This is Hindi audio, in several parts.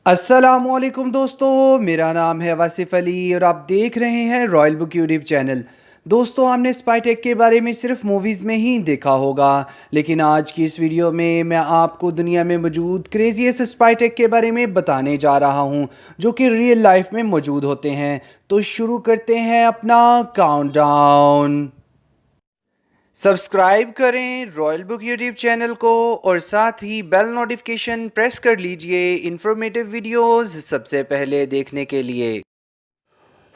अस्सलामुअलैकुम दोस्तों, मेरा नाम है वासिफ़ अली और आप देख रहे हैं रॉयल बुक यूट्यूब चैनल। दोस्तों, हमने स्पाई टेक के बारे में सिर्फ मूवीज़ में ही देखा होगा, लेकिन आज की इस वीडियो में मैं आपको दुनिया में मौजूद क्रेजीएस्ट स्पाई टेक के बारे में बताने जा रहा हूं, जो कि रियल लाइफ में मौजूद होते हैं। तो शुरू करते हैं अपना काउंटडाउन। सब्सक्राइब करें रॉयल बुक यूट्यूब चैनल को और साथ ही बेल नोटिफिकेशन प्रेस कर लीजिए इंफॉर्मेटिव वीडियोस सबसे पहले देखने के लिए।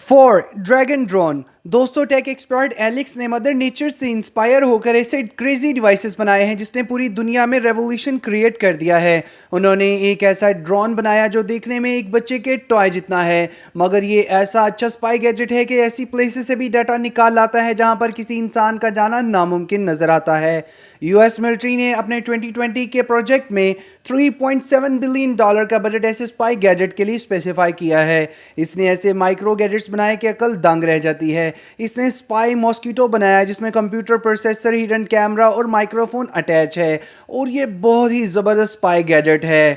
4. Dragon drone. दोस्तों, टेक एक्सपर्ट एलेक्स ने मदर नेचर से इंस्पायर होकर ऐसे क्रेजी डिवाइसेस बनाए हैं जिसने पूरी दुनिया में रेवोल्यूशन क्रिएट कर दिया है। उन्होंने एक ऐसा ड्रोन बनाया जो देखने में एक बच्चे के टॉय जितना है, मगर ये ऐसा अच्छा स्पाई गैजेट है कि ऐसी प्लेसेस से भी डाटा निकाल लाता है जहां पर किसी इंसान का जाना नामुमकिन नजर आता है। यूएस मिलिट्री ने अपने 2020 के प्रोजेक्ट में $3.7 बिलियन का बजट ऐसे स्पाई गैजेट के लिए स्पेसिफाई किया है। इसने ऐसे माइक्रो गैजेट्स बनाए कि अकल दंग रह जाती है। इसने स्पाई मॉस्किटो बनाया जिसमें कंप्यूटर प्रोसेसर, हिडन कैमरा और माइक्रोफोन अटैच है, और ये बहुत ही ज़बरदस्त स्पाई गैजेट है।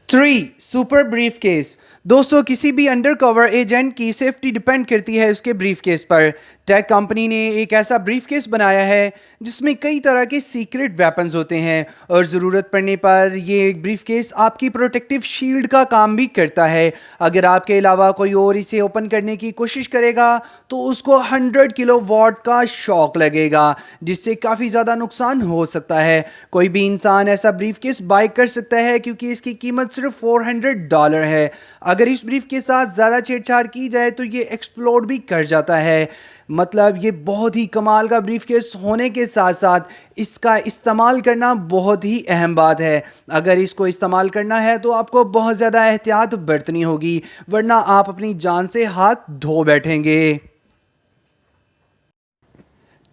3. Super brief case. दोस्तों, किसी भी अंडरकवर एजेंट की सेफ्टी डिपेंड करती है उसके ब्रीफ केस पर। टेक कंपनी ने एक ऐसा ब्रीफ केस बनाया है जिसमें कई तरह के सीक्रेट वेपन्स होते हैं, और ज़रूरत पड़ने पर ये एक ब्रीफ केस आपकी प्रोटेक्टिव शील्ड का काम भी करता है। अगर आपके अलावा कोई और इसे ओपन करने की कोशिश करेगा तो उसको 100 किलो वॉट का शॉक लगेगा, जिससे काफ़ी ज़्यादा नुकसान हो सकता है। कोई भी इंसान ऐसा ब्रीफ केस बाय कर सकता है क्योंकि इसकी कीमत सिर्फ $400 है। अगर इस ब्रीफ के साथ ज़्यादा छेड़छाड़ की जाए तो ये एक्सप्लोड भी कर जाता है। मतलब ये बहुत ही कमाल का ब्रीफ केस होने के साथ साथ इसका इस्तेमाल करना बहुत ही अहम बात है। अगर इसको इस्तेमाल करना है तो आपको बहुत ज़्यादा एहतियात बरतनी होगी, वरना आप अपनी जान से हाथ धो बैठेंगे।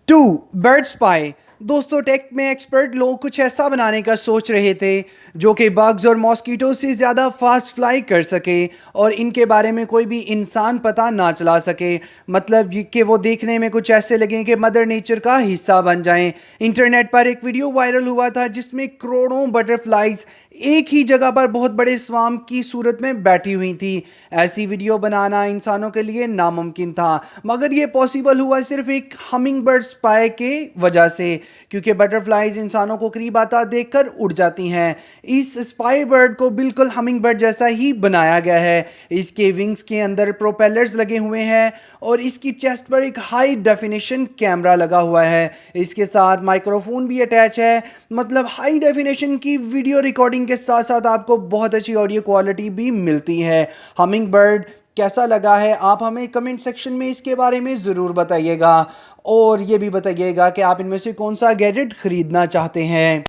2. Bird spy. दोस्तों, टेक में एक्सपर्ट लोग कुछ ऐसा बनाने का सोच रहे थे जो कि बग्स और मॉस्किटो से ज़्यादा फास्ट फ्लाई कर सके और इनके बारे में कोई भी इंसान पता ना चला सके। मतलब कि वो देखने में कुछ ऐसे लगें कि मदर नेचर का हिस्सा बन जाएं। इंटरनेट पर एक वीडियो वायरल हुआ था जिसमें करोड़ों बटरफ्लाइज एक ही जगह पर बहुत बड़े स्वाम की सूरत में बैठी हुई थी। ऐसी वीडियो बनाना इंसानों के लिए नामुमकिन था, मगर ये पॉसिबल हुआ सिर्फ एक हमिंग बर्ड स्पाई के वजह से, क्योंकि बटरफ्लाइज इंसानों को करीब आता देखकर उड़ जाती हैं। इस स्पाई बर्ड को बिल्कुल हमिंग बर्ड जैसा ही बनाया गया है। इसके विंग्स के अंदर प्रोपेलर्स लगे हुए हैं और इसकी चेस्ट पर एक हाई डेफिनेशन कैमरा लगा हुआ है। इसके साथ माइक्रोफोन भी अटैच है। मतलब हाई डेफिनेशन की वीडियो रिकॉर्डिंग के साथ साथ आपको बहुत अच्छी ऑडियो क्वालिटी भी मिलती है। हमिंग बर्ड कैसा लगा है आप हमें कमेंट सेक्शन में इसके बारे में ज़रूर बताइएगा, और ये भी बताइएगा कि आप इनमें से कौन सा गैजेट खरीदना चाहते हैं।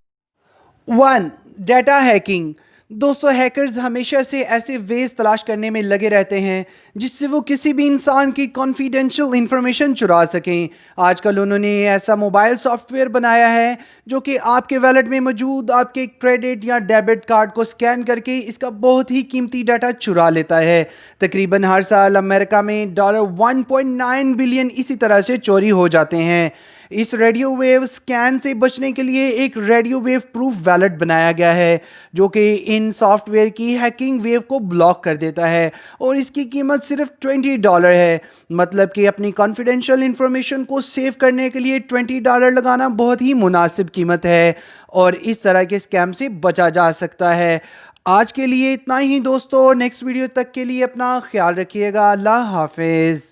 1. Data hacking. दोस्तों, हैकर्स हमेशा से ऐसे वेज तलाश करने में लगे रहते हैं जिससे वो किसी भी इंसान की कॉन्फिडेंशियल इंफॉर्मेशन चुरा सकें। आजकल उन्होंने ऐसा मोबाइल सॉफ्टवेयर बनाया है जो कि आपके वैलेट में मौजूद आपके क्रेडिट या डेबिट कार्ड को स्कैन करके इसका बहुत ही कीमती डाटा चुरा लेता है। तकरीबन हर साल अमेरिका में $1.9 बिलियन इसी तरह से चोरी हो जाते हैं। इस रेडियो वेव स्कैन से बचने के लिए एक रेडियो वेव प्रूफ वैलेट बनाया गया है जो कि इन सॉफ्टवेयर की हैकिंग वेव को ब्लॉक कर देता है, और इसकी कीमत सिर्फ $20 है। मतलब कि अपनी कॉन्फिडेंशियल इंफॉर्मेशन को सेव करने के लिए $20 लगाना बहुत ही मुनासिब कीमत है, और इस तरह के स्कैम से बचा जा सकता है। आज के लिए इतना ही दोस्तों। नेक्स्ट वीडियो तक के लिए अपना ख्याल रखिएगा। अल्लाह हाफिज़।